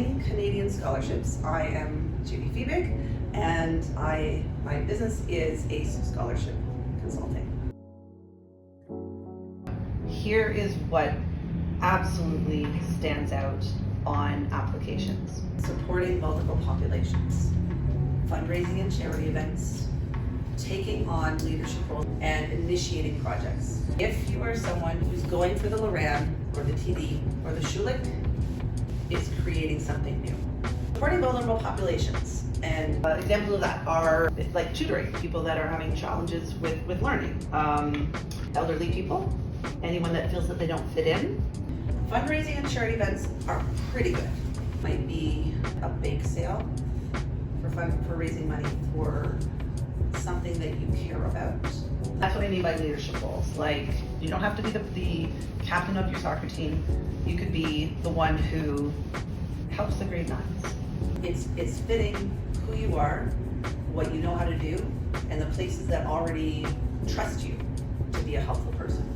Winning Canadian Scholarships. I am Judy Fiebig, and my business is ACE Scholarship Consulting. Here is what absolutely stands out on applications. Supporting multiple populations, fundraising and charity events, taking on leadership roles, and initiating projects. If you are someone who's going for the Loran or the TD or the Schulich, it's creating something new. Supporting vulnerable populations, and examples of that are like tutoring, people that are having challenges with learning, elderly people, anyone that feels that they don't fit in. Fundraising and charity events are pretty good. Might be a bake sale for raising money for something that you care about. That's what I mean by leadership roles. Like, you don't have to be the captain of your soccer team. You could be the one who helps the grade 9s. It's fitting who you are, what you know how to do, and the places that already trust you to be a helpful person.